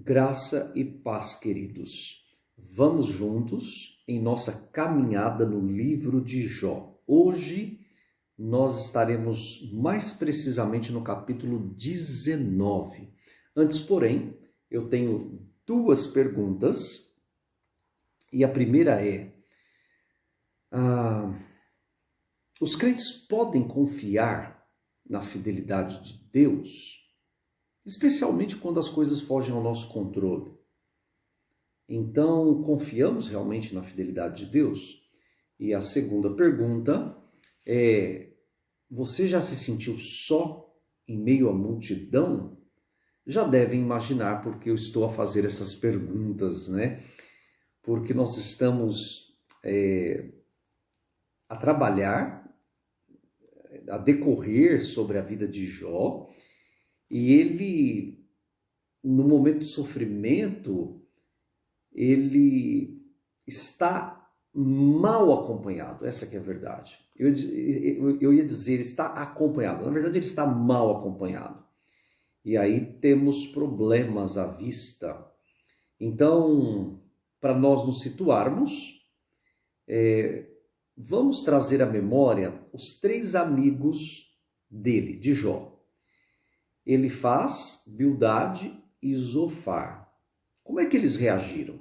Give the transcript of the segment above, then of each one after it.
Graça e paz, queridos. Vamos juntos em nossa caminhada no livro de Jó. Hoje nós estaremos mais precisamente no capítulo 19. Antes, porém, eu tenho duas perguntas. E a primeira é: os crentes podem confiar na fidelidade de Deus? Especialmente quando as coisas fogem ao nosso controle. Então, confiamos realmente na fidelidade de Deus? E a segunda pergunta é: você já se sentiu só em meio à multidão? Já devem imaginar porque eu estou a fazer essas perguntas, né? Porque nós estamos a trabalhar, a decorrer sobre a vida de Jó. E ele, no momento de sofrimento, ele está mal acompanhado. Essa que é a verdade. Eu ia dizer, ele está acompanhado. Na verdade, ele está mal acompanhado. E aí temos problemas à vista. Então, para nós nos situarmos, vamos trazer à memória os três amigos dele, de Jó. Elifaz, Bildade e Zofar. Como é que eles reagiram?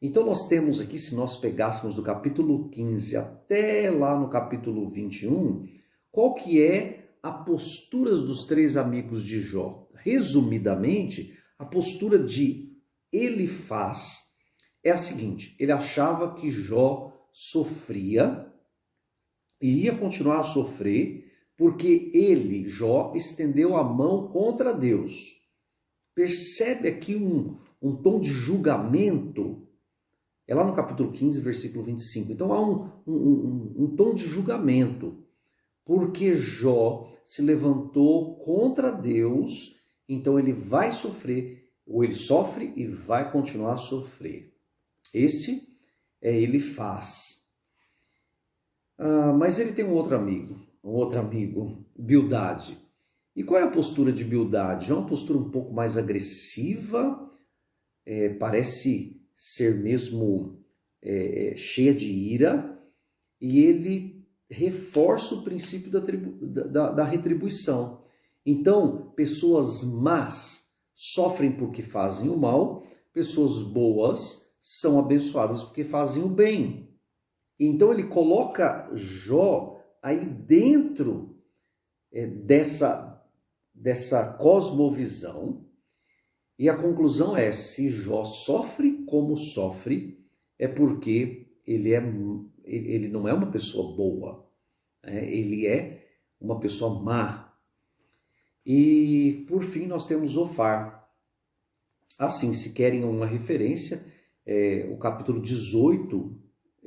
Então nós temos aqui, se nós pegássemos do capítulo 15 até lá no capítulo 21, qual que é a postura dos três amigos de Jó? Resumidamente, a postura de Elifaz é a seguinte: ele achava que Jó sofria e ia continuar a sofrer, porque ele, Jó, estendeu a mão contra Deus. Percebe aqui um tom de julgamento? É lá no capítulo 15, versículo 25. Então há um tom de julgamento, porque Jó se levantou contra Deus, então ele vai sofrer, ou ele sofre e vai continuar a sofrer. Esse é Elifaz. Mas ele tem um outro amigo, Bildade. E qual é a postura de Bildade? É uma postura um pouco mais agressiva, parece ser mesmo cheia de ira, e ele reforça o princípio da retribuição. Então, pessoas más sofrem porque fazem o mal, pessoas boas são abençoadas porque fazem o bem. Então ele coloca Jó aí dentro dessa cosmovisão, e a conclusão é: se Jó sofre como sofre, é porque ele não é uma pessoa boa, ele é uma pessoa má. E por fim nós temos Zofar. Assim, se querem uma referência, o capítulo 18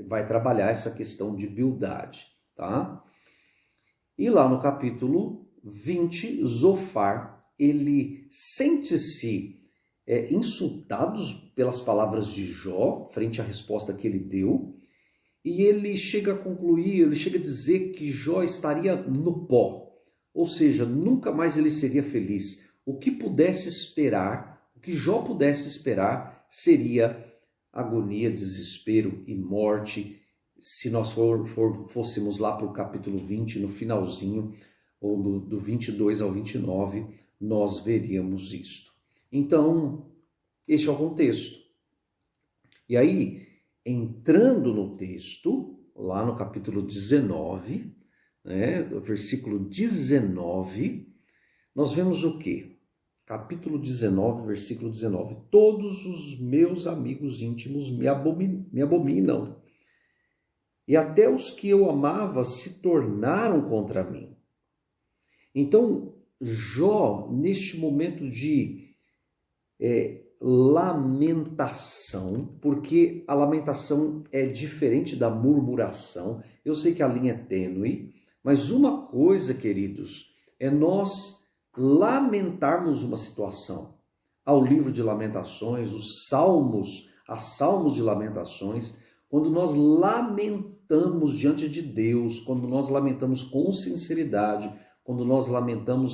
vai trabalhar essa questão de Bildade, tá? E lá no capítulo 20, Zofar, ele sente-se insultado pelas palavras de Jó, frente à resposta que ele deu, e ele chega a concluir, ele chega a dizer que Jó estaria no pó, ou seja, nunca mais ele seria feliz. O que pudesse esperar, o que Jó pudesse esperar, seria agonia, desespero e morte. Se nós fôssemos lá para o capítulo 20, no finalzinho, ou do 22 ao 29, nós veríamos isto. Então, este é o contexto. E aí, entrando no texto, lá no capítulo 19, versículo 19, nós vemos o quê? Capítulo 19, versículo 19. Todos os meus amigos íntimos me abominam, e até os que eu amava se tornaram contra mim. Então, Jó, neste momento de lamentação, porque a lamentação é diferente da murmuração. Eu sei que a linha é tênue, mas uma coisa, queridos, é nós lamentarmos uma situação. Ao livro de Lamentações, os salmos de lamentações, quando nós lamentamos diante de Deus, quando nós lamentamos com sinceridade, quando nós lamentamos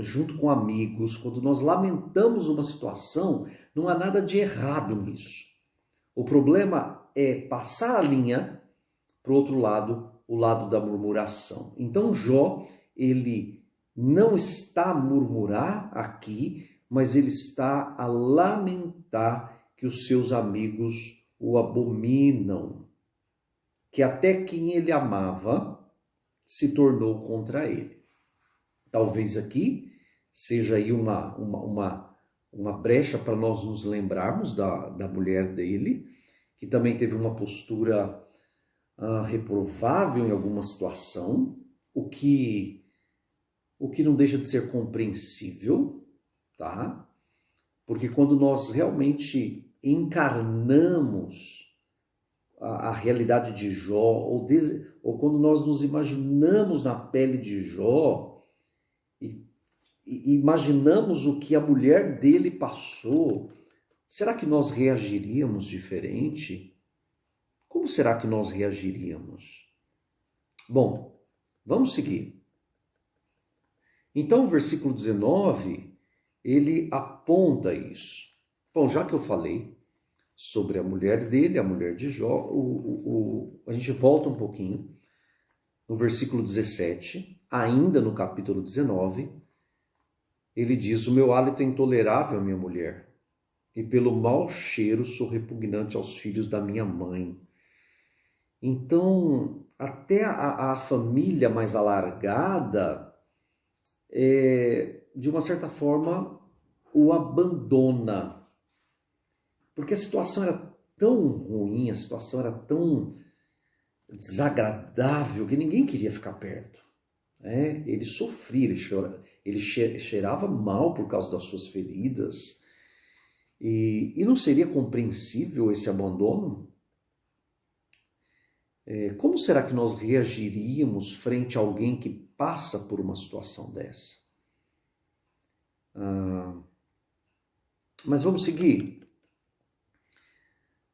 junto com amigos, quando nós lamentamos uma situação, não há nada de errado nisso. O problema é passar a linha para o outro lado, o lado da murmuração. Então Jó, ele não está a murmurar aqui, mas ele está a lamentar que os seus amigos o abominam, que até quem ele amava se tornou contra ele. Talvez aqui seja aí uma brecha para nós nos lembrarmos da mulher dele, que também teve uma postura reprovável em alguma situação, o que não deixa de ser compreensível, tá? Porque quando nós realmente encarnamos a realidade de Jó, ou quando nós nos imaginamos na pele de Jó, e imaginamos o que a mulher dele passou, será que nós reagiríamos diferente? Como será que nós reagiríamos? Bom, vamos seguir. Então, o versículo 19, ele aponta isso. Bom, já que eu falei sobre a mulher dele, a mulher de Jó, a gente volta um pouquinho no versículo 17, ainda no capítulo 19, ele diz: o meu hálito é intolerável, minha mulher, e pelo mau cheiro sou repugnante aos filhos da minha mãe. Então, até a família mais alargada, de uma certa forma, o abandona. Porque a situação era tão ruim, a situação era tão desagradável que ninguém queria ficar perto. Ele sofria, ele cheirava mal por causa das suas feridas. E não seria compreensível esse abandono? Como será que nós reagiríamos frente a alguém que passa por uma situação dessa? Mas vamos seguir.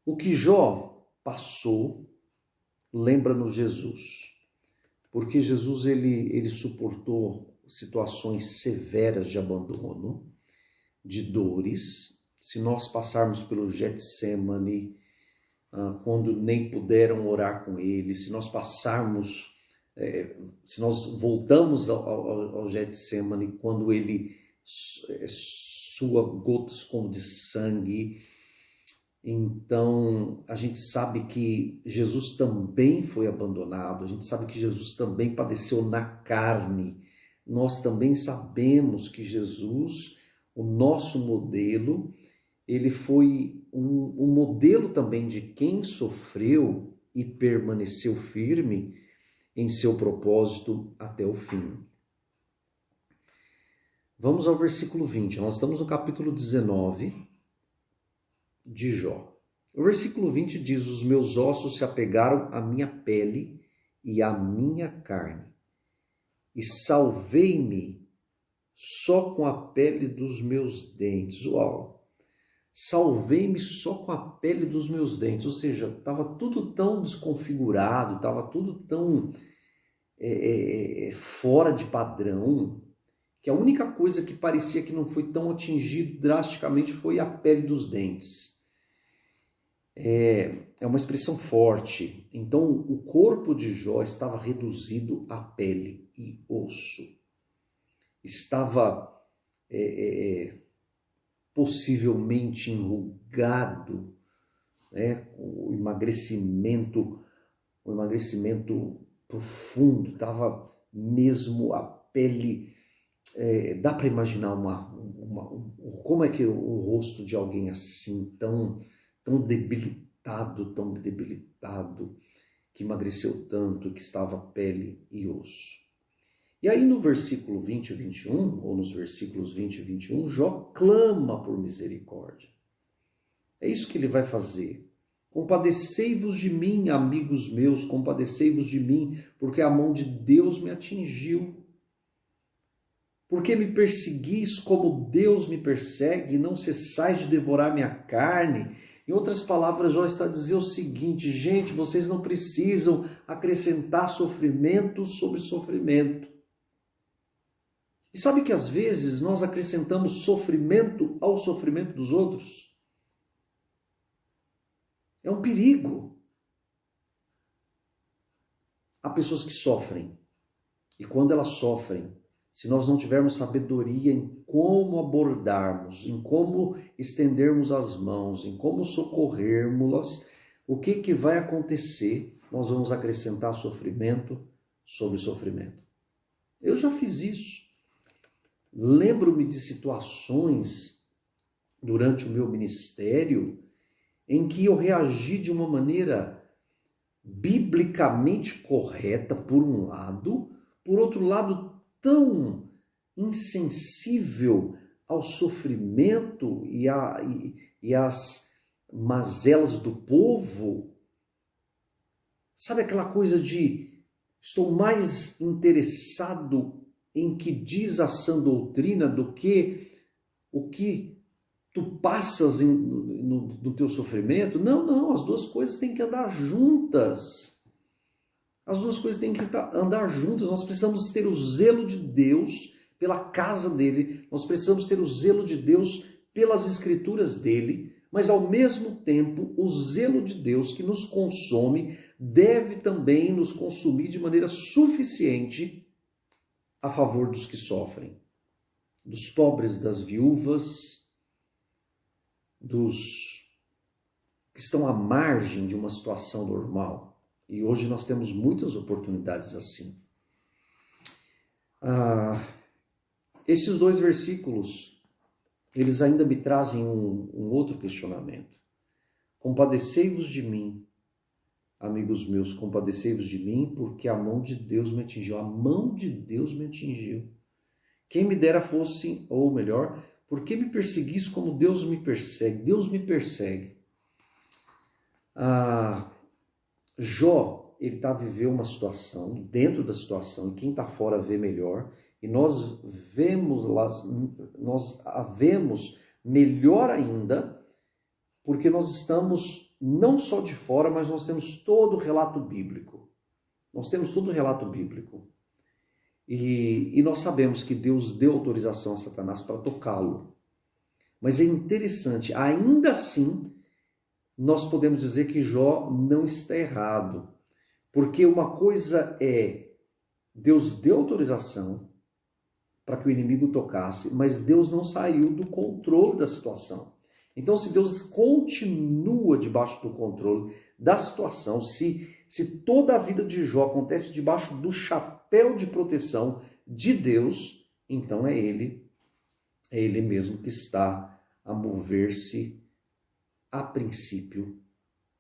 O que Jó passou lembra-nos Jesus. Porque Jesus ele suportou situações severas de abandono, de dores. Se nós passarmos pelo Getsemane, quando nem puderam orar com ele, se nós passarmos, se nós voltamos ao Getsemane, quando ele sua gotas como de sangue, então a gente sabe que Jesus também foi abandonado, a gente sabe que Jesus também padeceu na carne. Nós também sabemos que Jesus, o nosso modelo, ele foi um modelo também de quem sofreu e permaneceu firme em seu propósito até o fim. Vamos ao versículo 20. Nós estamos no capítulo 19 de Jó. O versículo 20 diz: os meus ossos se apegaram à minha pele e à minha carne, e salvei-me só com a pele dos meus dentes. Uau! Salvei-me só com a pele dos meus dentes. Ou seja, estava tudo tão desconfigurado, estava tudo tão fora de padrão, que a única coisa que parecia que não foi tão atingido drasticamente foi a pele dos dentes. É uma expressão forte. Então, o corpo de Jó estava reduzido a pele e osso. Estava possivelmente enrugado, o emagrecimento profundo, estava mesmo a pele. Dá para imaginar como é que o rosto de alguém assim, tão debilitado, que emagreceu tanto, que estava pele e osso. E aí no versículo 20 e 21, ou nos versículos 20 e 21, Jó clama por misericórdia. É isso que ele vai fazer. Compadecei-vos de mim, amigos meus, compadecei-vos de mim, porque a mão de Deus me atingiu. Porque me perseguis como Deus me persegue, e não cessais de devorar minha carne. Em outras palavras, Jó está a dizer o seguinte: gente, vocês não precisam acrescentar sofrimento sobre sofrimento. E sabe que às vezes nós acrescentamos sofrimento ao sofrimento dos outros? É um perigo. Há pessoas que sofrem. E quando elas sofrem, se nós não tivermos sabedoria em como abordarmos, em como estendermos as mãos, em como socorrermos-las, o que vai acontecer? Nós vamos acrescentar sofrimento sobre sofrimento. Eu já fiz isso. Lembro-me de situações durante o meu ministério em que eu reagi de uma maneira biblicamente correta, por um lado, por outro lado, tão insensível ao sofrimento e às mazelas do povo. Sabe aquela coisa de estou mais interessado em que diz a sã doutrina do que o que tu passas no teu sofrimento? Não, as duas coisas têm que andar juntas. As duas coisas têm que andar juntas. Nós precisamos ter o zelo de Deus pela casa dele, nós precisamos ter o zelo de Deus pelas escrituras dele, mas ao mesmo tempo o zelo de Deus que nos consome deve também nos consumir de maneira suficiente a favor dos que sofrem, dos pobres, das viúvas, dos que estão à margem de uma situação normal. E hoje nós temos muitas oportunidades assim. Esses dois versículos, eles ainda me trazem um outro questionamento. Compadecei-vos de mim, amigos meus, compadecei-vos de mim, porque a mão de Deus me atingiu. A mão de Deus me atingiu. Quem me dera fosse, ou melhor, por que me perseguis como Deus me persegue? Deus me persegue. Jó, ele viveu uma situação, dentro da situação, e quem está fora vê melhor, e nós a vemos melhor ainda, porque nós estamos não só de fora, mas nós temos todo o relato bíblico. Nós temos todo o relato bíblico. E nós sabemos que Deus deu autorização a Satanás para tocá-lo. Mas é interessante, ainda assim, nós podemos dizer que Jó não está errado. Porque uma coisa é, Deus deu autorização para que o inimigo tocasse, mas Deus não saiu do controle da situação. Então, se Deus continua debaixo do controle da situação, se toda a vida de Jó acontece debaixo do chapéu de proteção de Deus, então é ele mesmo que está a mover-se a princípio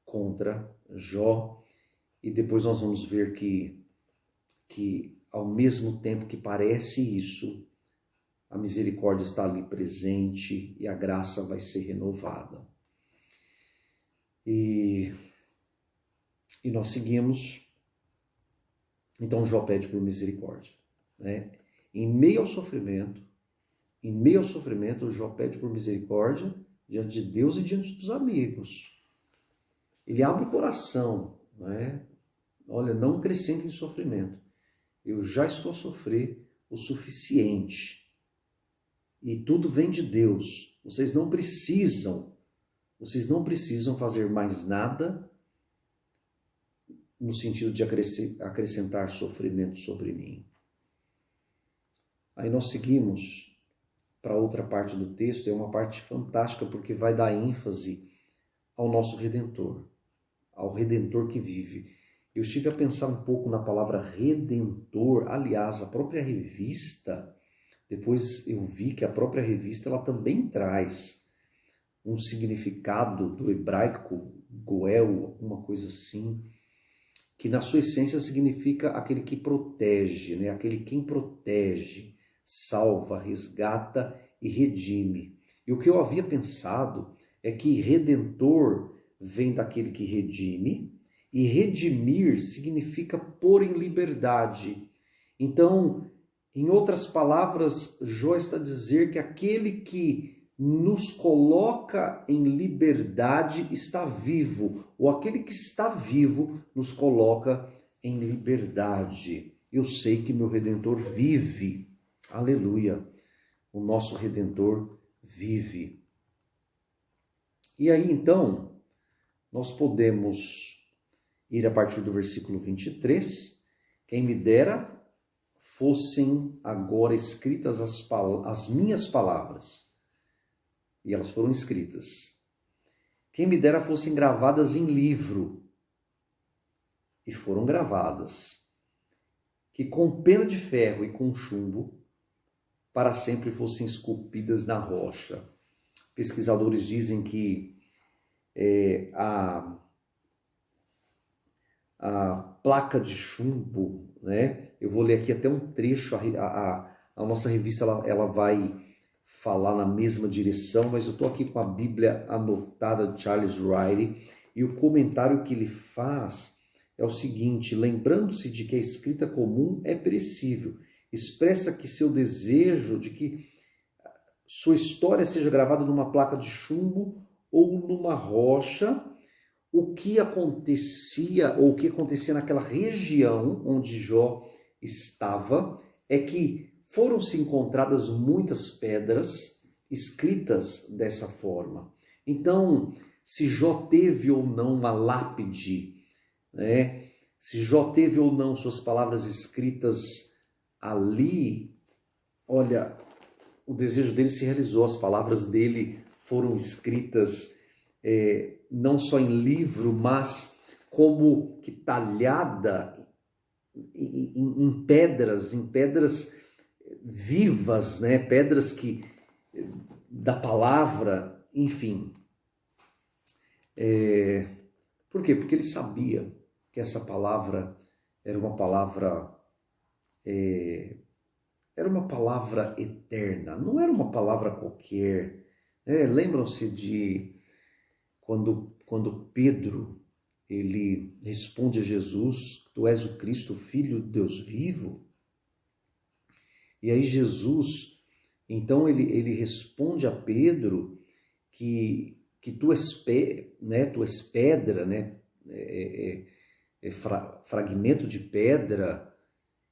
contra Jó. E depois nós vamos ver que ao mesmo tempo que parece isso, a misericórdia está ali presente e a graça vai ser renovada. E nós seguimos. Então Jó pede por misericórdia, né? Em meio ao sofrimento, Jó pede por misericórdia diante de Deus e diante dos amigos. Ele abre o coração, né? Olha, não acrescentem sofrimento. Eu já estou a sofrer o suficiente. E tudo vem de Deus. Vocês não precisam fazer mais nada no sentido de acrescentar sofrimento sobre mim. Aí nós seguimos para outra parte do texto, é uma parte fantástica porque vai dar ênfase ao nosso Redentor, ao Redentor que vive. Eu estive a pensar um pouco na palavra Redentor, aliás, a própria revista, depois eu vi que a própria revista ela também traz um significado do hebraico, goel, alguma coisa assim, que na sua essência significa aquele que protege, né? Aquele quem protege, salva, resgata e redime. E o que eu havia pensado é que redentor vem daquele que redime, e redimir significa pôr em liberdade. Então, em outras palavras, Jó está a dizer que aquele que nos coloca em liberdade está vivo, ou aquele que está vivo nos coloca em liberdade. Eu sei que meu Redentor vive. Aleluia! O nosso Redentor vive. E aí, então, nós podemos ir a partir do versículo 23. Quem me dera fossem agora escritas as minhas palavras. E elas foram escritas. Quem me dera fossem gravadas em livro. E foram gravadas. Que com pena de ferro e com chumbo, para sempre fossem esculpidas na rocha. Pesquisadores dizem que a placa de chumbo, né? Eu vou ler aqui até um trecho, a nossa revista ela vai falar na mesma direção, mas eu estou aqui com a Bíblia anotada de Charles Riley, e o comentário que ele faz é o seguinte: lembrando-se de que a escrita comum é perecível, expressa que seu desejo de que sua história seja gravada numa placa de chumbo ou numa rocha. O que acontecia, ou o que acontecia naquela região onde Jó estava, é que foram-se encontradas muitas pedras escritas dessa forma. Então, se Jó teve ou não uma lápide, né? Se Jó teve ou não suas palavras escritas ali, olha, o desejo dele se realizou, as palavras dele foram escritas não só em livro, mas como que talhada em pedras vivas, né? Pedras que da palavra, enfim. Por quê? Porque ele sabia que essa palavra era uma palavra eterna, não era uma palavra qualquer. Lembram-se de quando Pedro ele responde a Jesus: tu és o Cristo, Filho de Deus vivo? E aí Jesus, então ele responde a Pedro que tu és pedra, né? Fragmento de pedra,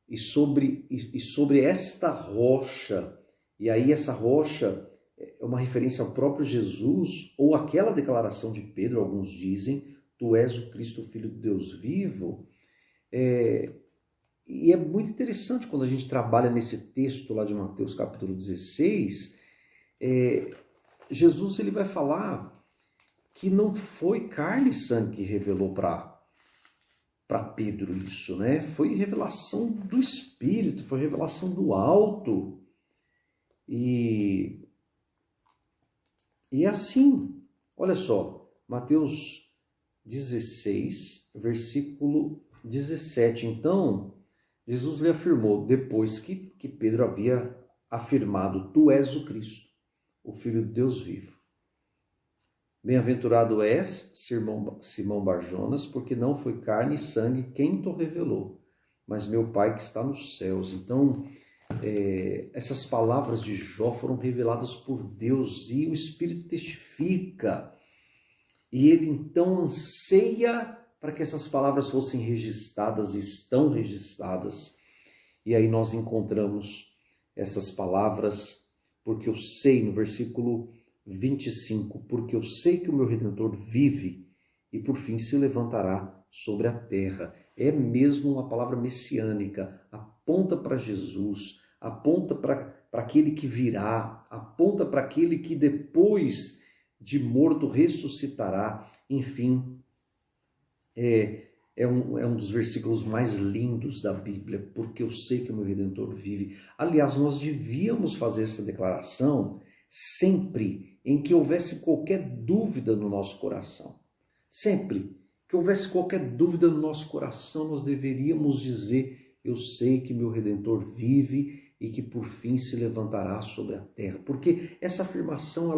e sobre esta rocha, e aí essa rocha é uma referência ao próprio Jesus, ou aquela declaração de Pedro, alguns dizem, tu és o Cristo, Filho de Deus vivo. E é muito interessante quando a gente trabalha nesse texto lá de Mateus capítulo 16, Jesus ele vai falar que não foi carne e sangue que revelou para Pedro isso, né? Foi revelação do Espírito, foi revelação do alto. E assim, olha só, Mateus 16, versículo 17. Então, Jesus lhe afirmou, depois que Pedro havia afirmado, tu és o Cristo, o Filho de Deus vivo. Bem-aventurado és, Simão Barjonas, porque não foi carne e sangue quem te revelou, mas meu Pai que está nos céus. Então, essas palavras de Jó foram reveladas por Deus e o Espírito testifica. E ele então anseia para que essas palavras fossem registradas, e estão registradas. E aí nós encontramos essas palavras, porque eu sei, no versículo 25, porque eu sei que o meu Redentor vive e por fim se levantará sobre a terra. É mesmo uma palavra messiânica, aponta para Jesus, aponta para aquele que virá, aponta para aquele que depois de morto ressuscitará. Enfim, é um dos versículos mais lindos da Bíblia, porque eu sei que o meu Redentor vive. Aliás, nós devíamos fazer essa declaração sempre em que houvesse qualquer dúvida no nosso coração. Sempre que houvesse qualquer dúvida no nosso coração, nós deveríamos dizer: eu sei que meu Redentor vive e que por fim se levantará sobre a terra. Porque essa afirmação,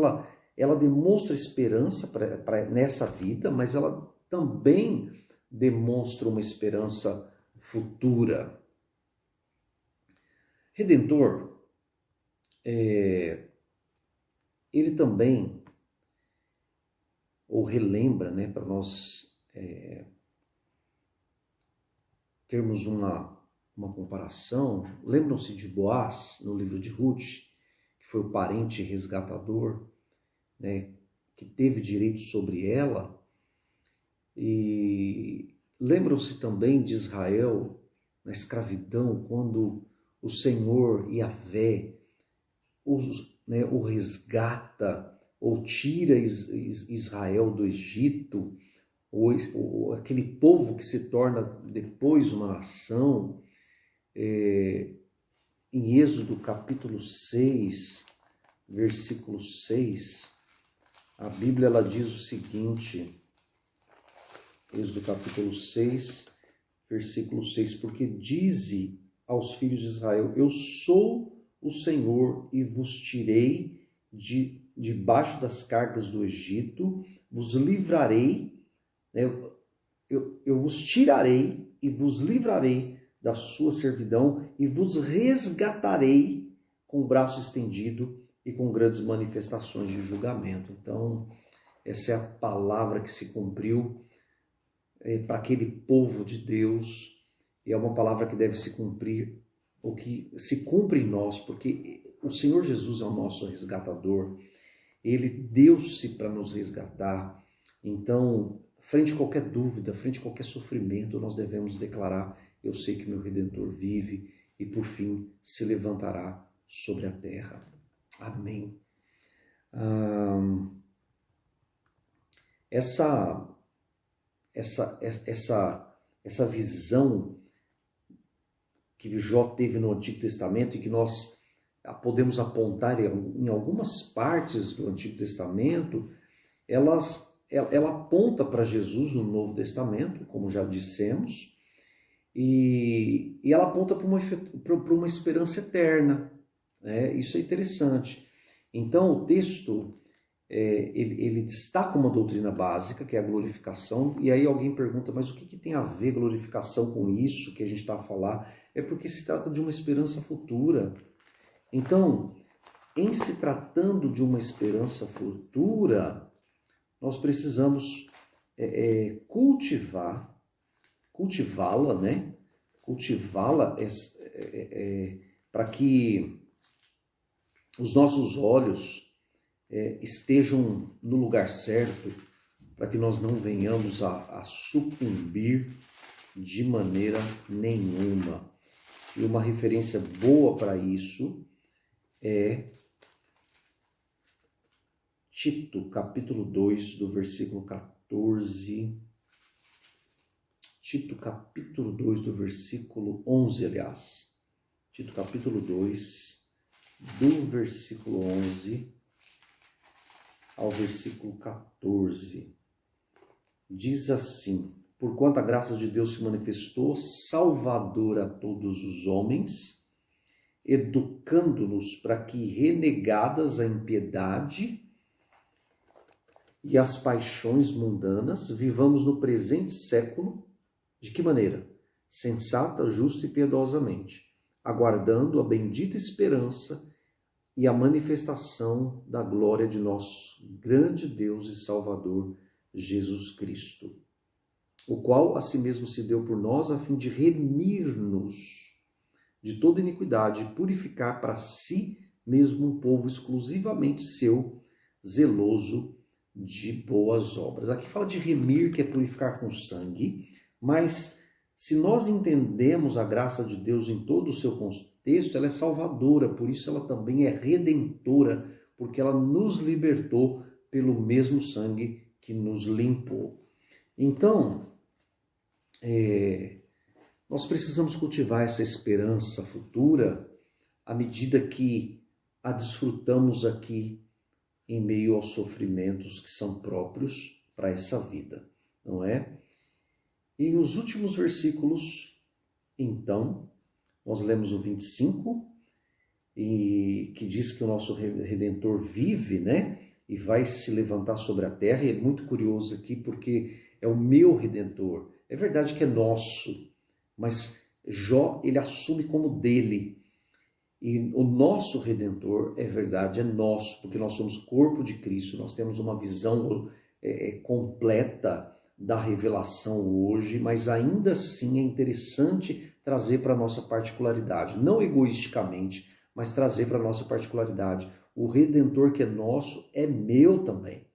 ela demonstra esperança nessa vida, mas ela também demonstra uma esperança futura. Redentor, ele também, ou relembra, né, para nós termos uma uma comparação. Lembram-se de Boaz, no livro de Ruth, que foi o parente resgatador, né, que teve direito sobre ela? E lembram-se também de Israel na escravidão, quando o Senhor Yahvé o resgata ou tira Israel do Egito, ou aquele povo que se torna depois uma nação. Em Êxodo capítulo 6, versículo 6, a Bíblia ela diz o seguinte, Êxodo capítulo 6, versículo 6, porque dize aos filhos de Israel, eu sou o Senhor e vos tirei debaixo das cargas do Egito, vos livrarei, né? eu vos tirarei e vos livrarei da sua servidão e vos resgatarei com o braço estendido e com grandes manifestações de julgamento. Então, essa é a palavra que se cumpriu para aquele povo de Deus, e é uma palavra que deve se cumprir, o que se cumpre em nós, porque o Senhor Jesus é o nosso resgatador, ele deu-se para nos resgatar. Então, frente a qualquer dúvida, frente a qualquer sofrimento, nós devemos declarar, eu sei que meu Redentor vive e por fim se levantará sobre a terra. Amém. Essa visão que Jó teve no Antigo Testamento e que nós podemos apontar em algumas partes do Antigo Testamento, ela aponta para Jesus no Novo Testamento, como já dissemos, e ela aponta para uma esperança eterna. Isso é interessante. Então, o texto, ele destaca uma doutrina básica, que é a glorificação, e aí alguém pergunta, mas o que tem a ver glorificação com isso que a gente está a falar? É porque se trata de uma esperança futura. Então, em se tratando de uma esperança futura, nós precisamos cultivá-la, né? Cultivá-la para que os nossos olhos estejam no lugar certo, para que nós não venhamos a sucumbir de maneira nenhuma. E uma referência boa para isso é Tito, capítulo 2, do versículo 14. Tito, capítulo 2, do versículo 11, aliás. Tito, capítulo 2, do versículo 11 ao versículo 14. Diz assim, porquanto a graça de Deus se manifestou, salvadora a todos os homens, educando-nos para que, renegadas a impiedade e as paixões mundanas, vivamos no presente século, de que maneira? Sensata, justa e piedosamente, aguardando a bendita esperança e a manifestação da glória de nosso grande Deus e Salvador, Jesus Cristo, o qual a si mesmo se deu por nós a fim de remir-nos de toda iniquidade e purificar para si mesmo um povo exclusivamente seu, zeloso de boas obras. Aqui fala de remir, que é purificar com sangue, mas se nós entendemos a graça de Deus em todo o seu contexto, ela é salvadora, por isso ela também é redentora, porque ela nos libertou pelo mesmo sangue que nos limpou. Então, nós precisamos cultivar essa esperança futura à medida que a desfrutamos aqui em meio aos sofrimentos que são próprios para essa vida, não é? E os últimos versículos, então, nós lemos o 25, e que diz que o nosso Redentor vive, né? E vai se levantar sobre a terra, e é muito curioso aqui porque é o meu Redentor. É verdade que é nosso, mas Jó, ele assume como dele. E o nosso Redentor, é verdade, é nosso, porque nós somos corpo de Cristo, nós temos uma visão completa da revelação hoje, mas ainda assim é interessante trazer para a nossa particularidade, não egoisticamente, mas trazer para a nossa particularidade. O Redentor que é nosso é meu também.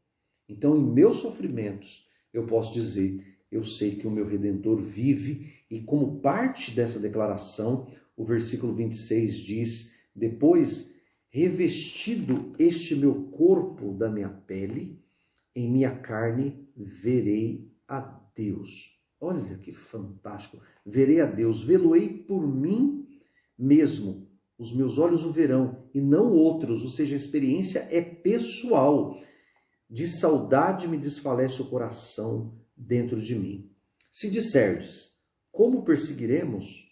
Então, em meus sofrimentos, eu posso dizer, eu sei que o meu Redentor vive, e como parte dessa declaração, o versículo 26 diz, depois, revestido este meu corpo da minha pele, em minha carne verei a Deus. Olha que fantástico! Verei a Deus, vê-lo-ei por mim mesmo. Os meus olhos o verão e não outros, ou seja, a experiência é pessoal. De saudade me desfalece o coração dentro de mim. Se disserdes, como perseguiremos?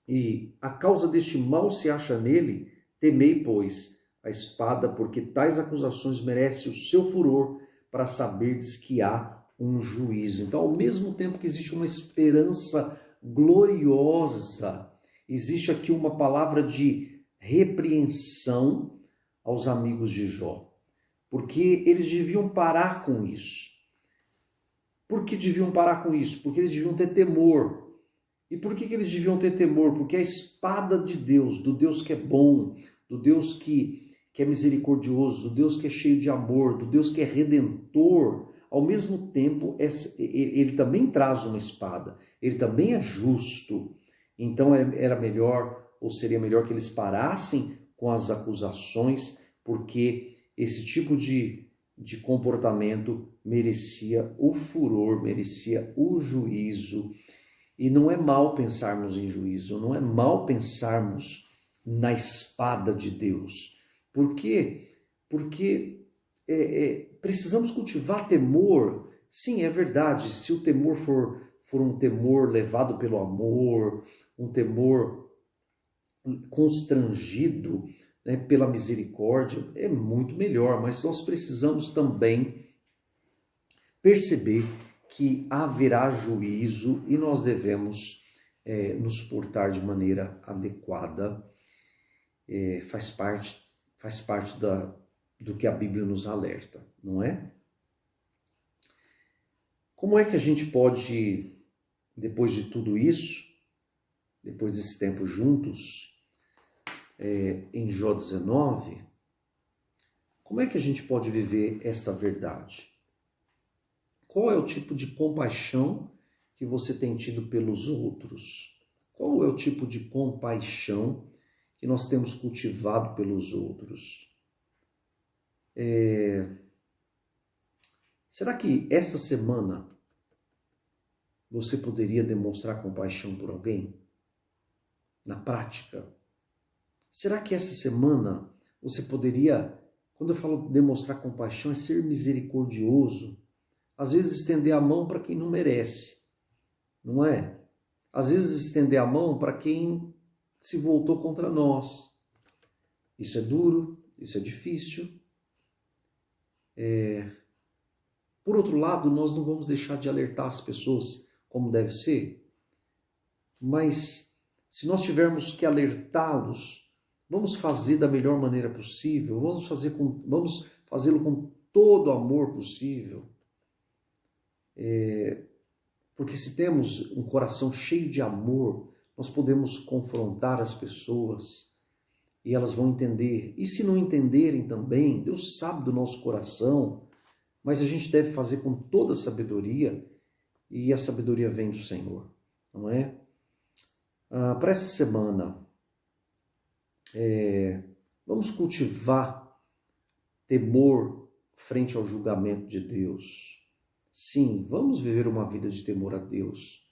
E a causa deste mal se acha nele, temei, pois, a espada, porque tais acusações merecem o seu furor, para saberdes que há um juízo. Então, ao mesmo tempo que existe uma esperança gloriosa, existe aqui uma palavra de repreensão aos amigos de Jó, porque eles deviam parar com isso. Por que deviam parar com isso? Porque eles deviam ter temor. E por que eles deviam ter temor? Porque a espada de Deus, do Deus que é bom, do Deus que é misericordioso, do Deus que é cheio de amor, do Deus que é redentor, ao mesmo tempo ele também traz uma espada, ele também é justo. Então era melhor, ou seria melhor que eles parassem com as acusações, porque esse tipo de comportamento merecia o furor, merecia o juízo. E não é mal pensarmos em juízo, não é mal pensarmos na espada de Deus. Por quê? Porque precisamos cultivar temor. Sim, é verdade, se o temor for um temor levado pelo amor, um temor constrangido, né, pela misericórdia, é muito melhor, mas nós precisamos também perceber que haverá juízo e nós devemos nos portar de maneira adequada. Faz parte do que a Bíblia nos alerta, não é? Como é que a gente pode, depois de tudo isso, depois desse tempo juntos, em Jó 19, como é que a gente pode viver esta verdade? Qual é o tipo de compaixão que você tem tido pelos outros? Qual é o tipo de compaixão que nós temos cultivado pelos outros? Será que essa semana você poderia demonstrar compaixão por alguém? Na prática? Será que essa semana você poderia, quando eu falo demonstrar compaixão, é ser misericordioso? Às vezes estender a mão para quem não merece, não é? Às vezes estender a mão para quem se voltou contra nós. Isso é duro, isso é difícil. Por outro lado, nós não vamos deixar de alertar as pessoas como deve ser, mas se nós tivermos que alertá-los, vamos fazer da melhor maneira possível, vamos fazê-lo com todo o amor possível. Porque se temos um coração cheio de amor, nós podemos confrontar as pessoas e elas vão entender. E se não entenderem também, Deus sabe do nosso coração, mas a gente deve fazer com toda a sabedoria, e a sabedoria vem do Senhor, não é? Para essa semana, vamos cultivar temor frente ao julgamento de Deus. Sim, vamos viver uma vida de temor a Deus,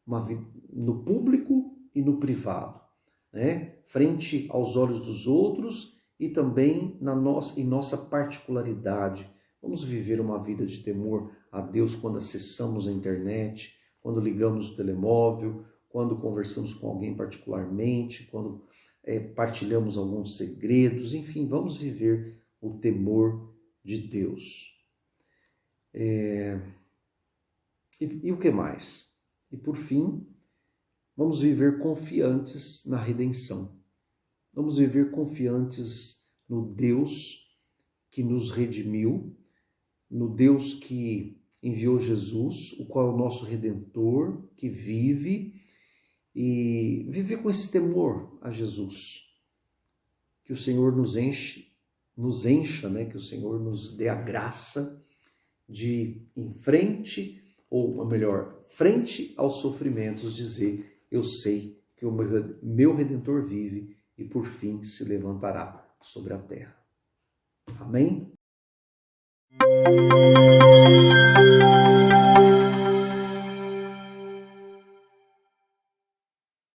uma vida no público e no privado, né? Frente aos olhos dos outros e também em nossa particularidade. Vamos viver uma vida de temor a Deus quando acessamos a internet, quando ligamos o telemóvel, quando conversamos com alguém particularmente, quando partilhamos alguns segredos, enfim, vamos viver o temor de Deus. E o que mais? E por fim, vamos viver confiantes na redenção. Vamos viver confiantes no Deus que nos redimiu, no Deus que enviou Jesus, o qual é o nosso Redentor, que vive, e viver com esse temor a Jesus. Que o Senhor nos encha, né? Que o Senhor nos dê a graça de ir em frente, ou melhor, frente aos sofrimentos, dizer: eu sei que o meu Redentor vive e por fim se levantará sobre a terra. Amém?